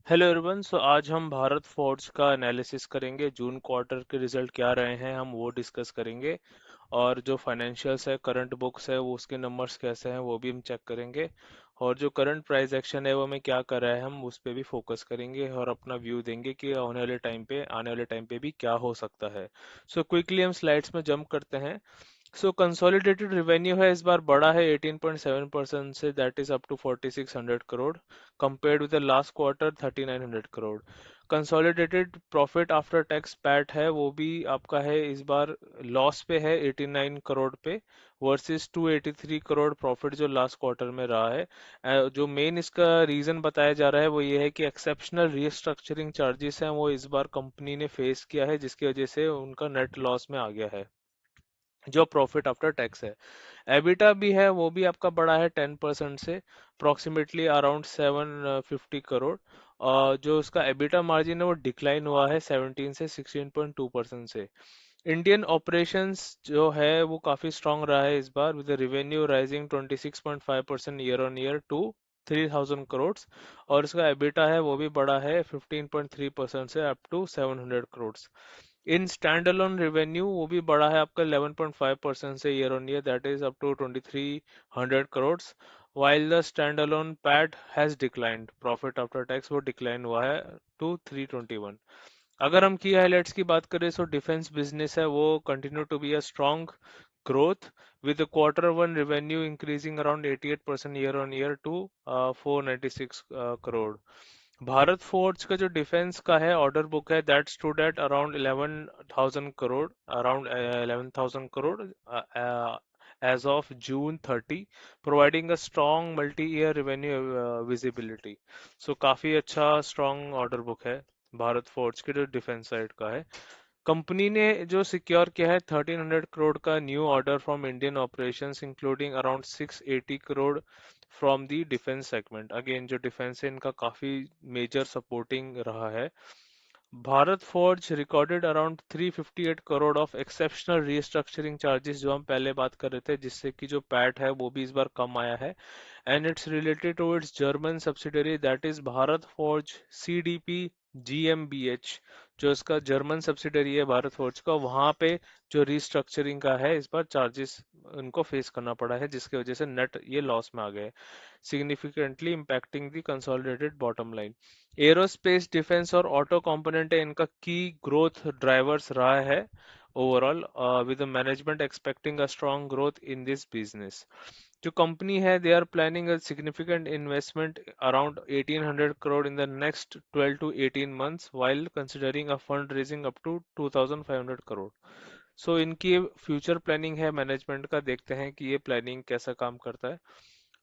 Hello everyone. आज हम Bharat forge का एनालिसिस करेंगे। जून क्वार्टर के रिजल्ट क्या रहे हैं हम वो डिस्कस करेंगे। और जो फाइनेंशियल्स है, करंट बुक्स है, वो उसके नंबर्स कैसे हैं वो भी हम चेक करेंगे। और जो करंट प्राइस एक्शन है वो हमें क्या कर रहा है हम उस पे भी फोकस करेंगे और अपना व्यू देंगे कि आने वाले टाइम पे भी क्या हो सकता है। सो क्विकली हम स्लाइड्स में जंप करते हैं। सो कंसोलिडेटेड रेवेन्यू है इस बार बढ़ा है 18.7% से, that is up to 4600 crore, compared with the last quarter 3900 crore. Consolidated profit after tax PAT है वो भी आपका है इस बार लॉस पे है 89 करोड़ पे, वर्सेस 283 करोड़ प्रॉफिट जो लास्ट क्वार्टर में रहा है। जो मेन इसका रीजन बताया जा रहा है वो ये है कि एक्सेप्शनल रीस्ट्रक्चरिंग चार्जेस हैं वो इस बार कंपनी ने फेस किया है, जिसकी वजह से उनका नेट लॉस में आ गया है जो प्रॉफिट आफ्टर टैक्स है। एबिटा भी है वो भी आपका बढ़ा है 10% से, अप्रोक्सीमेटली अराउंड 750 करोड़। और जो उसका एबिटा मार्जिन है वो डिक्लाइन हुआ है 17 से 16.2% से। इंडियन ऑपरेशंस जो है वो काफी स्ट्रांग रहा है इस बार, with revenue rising 26.5% year on year to 3000 crore. और इसका एबिटा है वो भी बढ़ा है 15.3% से up to 700 crore. In standalone revenue वो भी बढ़ा है आपका 11.5% से year on year, that is up to 2300 crore. while the standalone PAT has declined, profit after tax वो डिक्लाइन हुआ है टू 321। अगर हम की हाइलाइट्स की बात करें तो डिफेंस बिजनेस है वो continue to be a strong growth, with the quarter one revenue increasing around 88% year on year to 496 crore. Bharat forge का जो डिफेंस का है ऑर्डर बुक है that stood at around 11,000 crore, around 11,000 crore as of June 30, providing a strong multi-year revenue visibility। सो काफी अच्छा strong order book है Bharat forge के जो डिफेंस साइड का है। कंपनी ने जो सिक्योर किया है 1300 करोड़ का new order from Indian operations, including around 680 crore from the defence segment. Again जो डिफेंस है इनका काफी मेजर सपोर्टिंग रहा है। Bharat forge recorded around 358 crore of exceptional restructuring charges, जो हम पहले बात कर रहे थे, जिससे कि जो पैट है वो भी इस बार कम आया है। And it's related to its German subsidiary that is Bharat Forge CDP जीएमबीएच। जो इसका जर्मन सब्सिडरी है भारत फोर्ज का, वहां पे जो रीस्ट्रक्चरिंग का है इस बार चार्जेस उनको फेस करना पड़ा है, जिसकी वजह से नेट ये लॉस में आ गए, significantly impacting the consolidated bottom line. Aerospace defence और ऑटो कंपोनेंट है इनका की ग्रोथ ड्राइवर्स रहा है overall, with management expecting a strong growth in this business. जो कंपनी है they are planning a significant investment around 1800 crore in the next 12 to 18 months while considering a fund raising up to 2500 crore. So इनकी future planning है management का, देखते हैं कि ये planning कैसा काम करता है।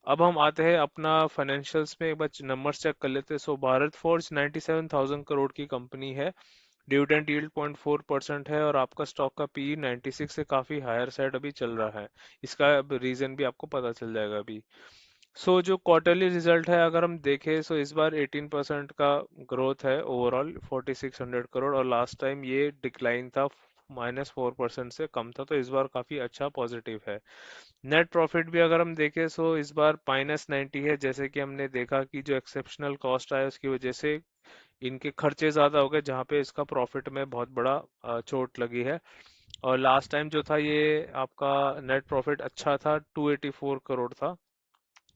अब हम आते हैं अपना फाइनेंशियल्स में, एक बार नंबर्स चेक कर लेते हैं। सो भारत फोर्ज 97,000 करोड़ की कंपनी है, डिविडेंड यील्ड 0.4% है, और आपका स्टॉक का पी 96 से काफी हायर साइड अभी चल रहा है। इसका अब रीजन भी आपको पता चल जाएगा अभी। सो जो क्वार्टरली रिजल्ट है अगर हम देखें, सो इस बार 18% का ग्रोथ है ओवरऑल 4600 करोड़, और लास्ट टाइम ये डिक्लाइन था, -4% से कम था, तो इस बार काफी अच्छा पॉजिटिव है। नेट प्रॉफिट भी अगर हम देखें सो इस बार -90 है, जैसे कि हमने देखा कि जो एक्सेप्शनल कॉस्ट आया उसकी वजह से इनके खर्चे ज्यादा हो गए, जहाँ पे इसका प्रॉफिट में बहुत बड़ा चोट लगी है। और लास्ट टाइम जो था ये आपका नेट प्रॉफिट अच्छा था, 284 करोड़ था।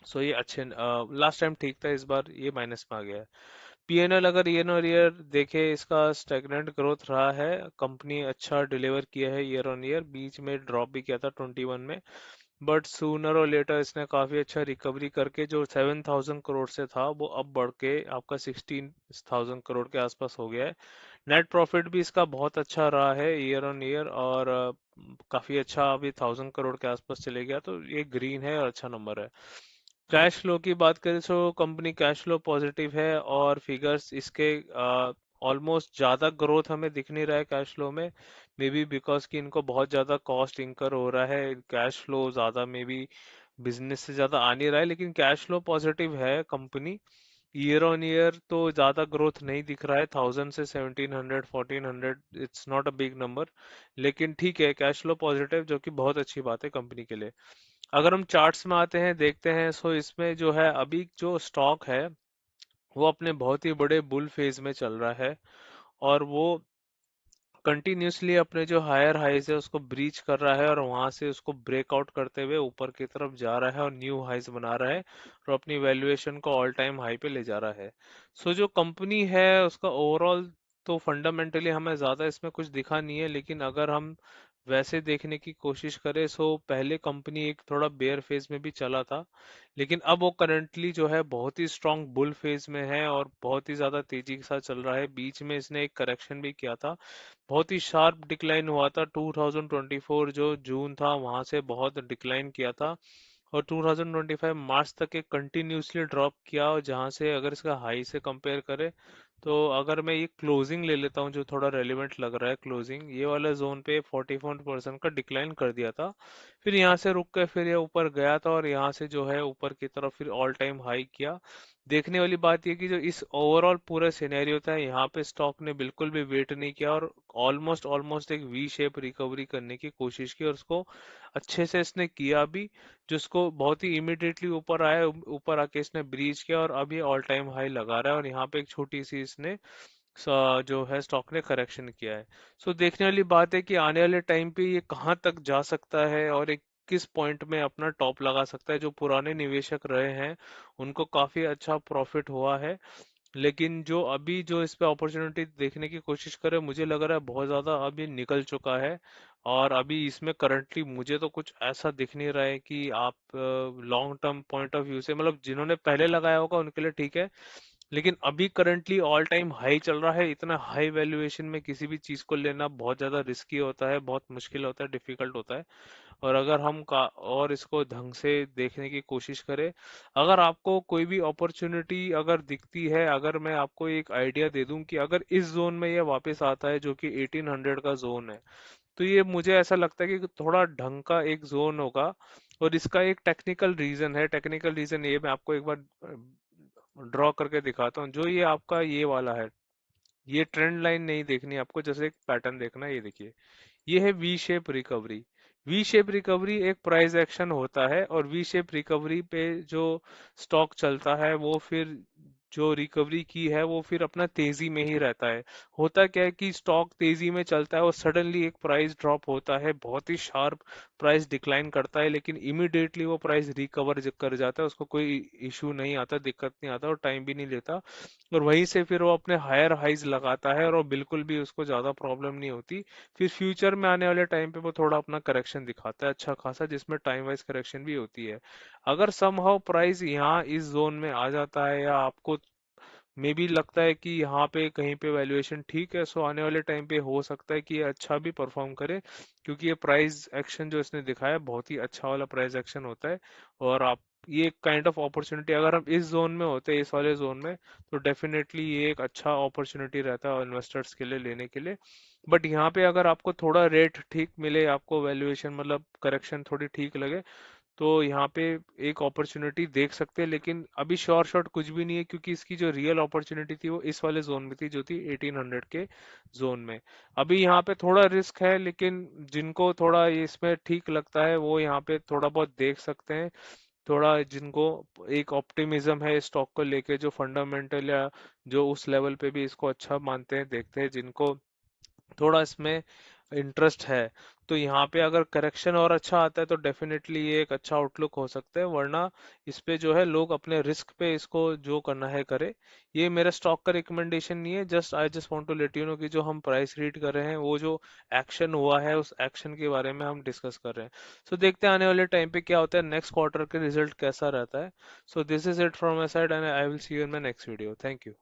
सो ये अच्छे, लास्ट टाइम ठीक था, इस बार ये माइनस में आ गया है। पीएनएल अगर ईयर ऑन ईयर देखे इसका स्टैग्नेंट ग्रोथ रहा है, कंपनी अच्छा डिलीवर किया है ईयर ऑन ईयर, बीच में ड्रॉप भी किया था 21 में, बट सूनर और लेटर इसने काफी अच्छा रिकवरी करके जो 7000 करोड़ से था वो अब बढ़ के आपका 16,000 करोड़ के आसपास हो गया है। नेट प्रॉफिट भी इसका बहुत अच्छा रहा है ईयर ऑन ईयर, और काफी अच्छा अभी 1000 करोड़ के आसपास चले गया, तो ये ग्रीन है और अच्छा नंबर है। कैश फ्लो की बात करें तो कंपनी कैश फ्लो पॉजिटिव है, और फिगर्स इसके ऑलमोस्ट ज़्यादा ग्रोथ हमें दिख नहीं रहा है कैश फ्लो में, मे बी बिकॉज कि इनको बहुत ज़्यादा कॉस्ट इंकर हो रहा है, कैश फ्लो ज़्यादा मे बी बिजनेस से ज़्यादा आ नहीं रहा है, लेकिन कैश फ्लो पॉजिटिव है कंपनी। ईयर ऑन ईयर तो ज़्यादा ग्रोथ नहीं दिख रहा है, 1000 से 1700 1400, it's not a big number, लेकिन ठीक है कैश फ्लो पॉजिटिव, जो कि बहुत अच्छी बात है कंपनी के लिए। अगर हम चार्ट्स में आते हैं देखते हैं, सो इसमें जो है अभी जो स्टॉक है वो अपने बहुत ही बड़े बुल फेज में चल रहा है, और वो कंटिन्यूसली अपने जो हायर हाइज है उसको ब्रीच कर रहा है, और वहां से उसको ब्रेकआउट करते हुए ऊपर की तरफ जा रहा है और न्यू हाइज बना रहा है, और अपनी वैल्यूएशन को ऑल टाइम हाई पे ले जा रहा है। सो जो कंपनी है उसका ओवरऑल तो फंडामेंटली हमें ज्यादा इसमें कुछ दिखा नहीं है, लेकिन अगर हम वैसे देखने की कोशिश करें, सो पहले कंपनी एक थोड़ा बेयर फेज में भी चला था, लेकिन अब वो करंटली जो है बहुत ही स्ट्रांग बुल फेज में है और बहुत ही ज्यादा तेजी के साथ चल रहा है। बीच में इसने एक करेक्शन भी किया था, बहुत ही शार्प डिक्लाइन हुआ था 2024 जो जून था वहां से बहुत डिक्लाइन किया था, और 2025 मार्च तक एक कंटिन्यूसली ड्रॉप किया, और जहां से अगर इसका हाई से कंपेयर करें, तो अगर मैं ये क्लोजिंग ले लेता हूँ जो थोड़ा रेलिवेंट लग रहा है, क्लोजिंग ये वाला जोन पे 44% का डिक्लाइन कर दिया था, फिर यहाँ से रुक के फिर ये ऊपर गया था, और यहाँ से जो है ऊपर की तरफ फिर ऑल टाइम हाई किया। देखने वाली बात ये कि जो इस ओवरऑल पूरा सिनेरियो था, यहाँ पे स्टॉक ने बिल्कुल भी वेट नहीं किया, और ऑलमोस्ट ऑलमोस्ट एक वी शेप रिकवरी करने की कोशिश की, और उसको अच्छे से इसने किया भी, जिसको बहुत ही इमिडिएटली ऊपर आया, ऊपर आके इसने ब्रीच किया, और अभी ऑल टाइम हाई लगा रहा है, और यहाँ पे एक छोटी सी इसने जो है स्टॉक ने करेक्शन किया है। सो देखने वाली बात है कि आने वाले टाइम पे ये कहाँ तक जा सकता है, और एक किस पॉइंट में अपना टॉप लगा सकता है। जो पुराने निवेशक रहे हैं उनको काफी अच्छा प्रॉफिट हुआ है, लेकिन जो अभी जो इस पे अपॉर्चुनिटी देखने की कोशिश करे, मुझे लग रहा है बहुत ज्यादा अभी निकल चुका है, और अभी इसमें करंटली मुझे तो कुछ ऐसा दिख नहीं रहा है कि आप long term point of view से, मतलब जिन्होंने पहले लगाया होगा उनके लिए ठीक है, लेकिन अभी करंटली ऑल टाइम हाई चल रहा है, इतना हाई वैल्यूएशन में किसी भी चीज को लेना बहुत ज्यादा रिस्की होता है, बहुत मुश्किल होता है, डिफिकल्ट होता है। और अगर हम का और इसको ढंग से देखने की कोशिश करें, अगर आपको कोई भी अपॉर्चुनिटी अगर दिखती है, अगर मैं आपको एक आइडिया दे दूं कि अगर इस जोन में ये वापस आता है जो कि 1800 का जोन है, तो ये मुझे ऐसा लगता है कि थोड़ा ढंग का एक जोन होगा, और इसका एक टेक्निकल रीजन है। टेक्निकल रीजन ये मैं आपको एक बार ड्रॉ करके दिखाता हूँ। जो ये आपका ये वाला है, ये ट्रेंड लाइन नहीं देखनी आपको, जैसे एक पैटर्न देखना है, ये देखिए, ये है V shape recovery. V shape recovery एक प्राइस एक्शन होता है, और वी शेप रिकवरी पे जो स्टॉक चलता है वो फिर जो रिकवरी की है वो फिर अपना तेजी में ही रहता है। होता क्या है कि स्टॉक तेजी में चलता है और सडनली एक प्राइस ड्रॉप होता है, बहुत ही शार्प प्राइस डिक्लाइन करता है, लेकिन इमीडिएटली वो प्राइस रिकवर कर जाता है, उसको कोई इशू नहीं आता, दिक्कत नहीं आता, और टाइम भी नहीं लेता, और वहीं से फिर वो अपने हायर हाइज लगाता है, और वो बिल्कुल भी उसको ज्यादा प्रॉब्लम नहीं होती। फिर फ्यूचर में आने वाले टाइम पे वो थोड़ा अपना करेक्शन दिखाता है अच्छा खासा, जिसमें टाइम वाइज करेक्शन भी होती है। अगर समहाउ प्राइस यहाँ इस जोन में आ जाता है, या आपको मे बी लगता है कि यहाँ पे कहीं पे वैल्यूएशन ठीक है, सो आने वाले टाइम पे हो सकता है कि ये अच्छा भी परफॉर्म करे, क्योंकि ये प्राइस एक्शन जो इसने दिखाया है बहुत ही अच्छा वाला प्राइस एक्शन होता है। और आप ये काइंड ऑफ अपॉर्चुनिटी अगर हम इस जोन में होते हैं, इस वाले जोन में, तो डेफिनेटली ये एक अच्छा अपॉर्चुनिटी रहता है इन्वेस्टर्स के लिए लेने के लिए। बट यहाँ पे अगर आपको थोड़ा रेट ठीक मिले, आपको वैल्यूएशन मतलब करेक्शन थोड़ी ठीक लगे, तो यहाँ पे एक अपॉर्चुनिटी देख सकते हैं, लेकिन अभी श्योर शॉट कुछ भी नहीं है, क्योंकि इसकी जो रियल अपॉर्चुनिटी थी वो इस वाले जोन में थी जो थी 1800 के जोन में। अभी यहाँ पे थोड़ा रिस्क है, लेकिन जिनको थोड़ा इसमें ठीक लगता है वो यहाँ पे थोड़ा बहुत देख सकते हैं। थोड़ा जिनको एक ऑप्टिमिज्म है स्टॉक को लेके, जो फंडामेंटल या जो उस लेवल पे भी इसको अच्छा मानते हैं, देखते हैं, जिनको थोड़ा इसमें इंटरेस्ट है, तो यहाँ पे अगर करेक्शन और अच्छा आता है तो डेफिनेटली ये एक अच्छा आउटलुक हो सकता है, वरना इस पे जो है लोग अपने रिस्क पे इसको जो करना है करे। ये मेरा स्टॉक का रिकमेंडेशन नहीं है, just I just want to let you know कि जो हम प्राइस रीड कर रहे हैं वो जो एक्शन हुआ है उस एक्शन के बारे में हम डिस्कस कर रहे हैं। सो देखते हैं आने वाले टाइम पे क्या होता है, नेक्स्ट क्वार्टर के रिजल्ट कैसा रहता है। So this is it from my side, and I will see you in my next video. Thank you.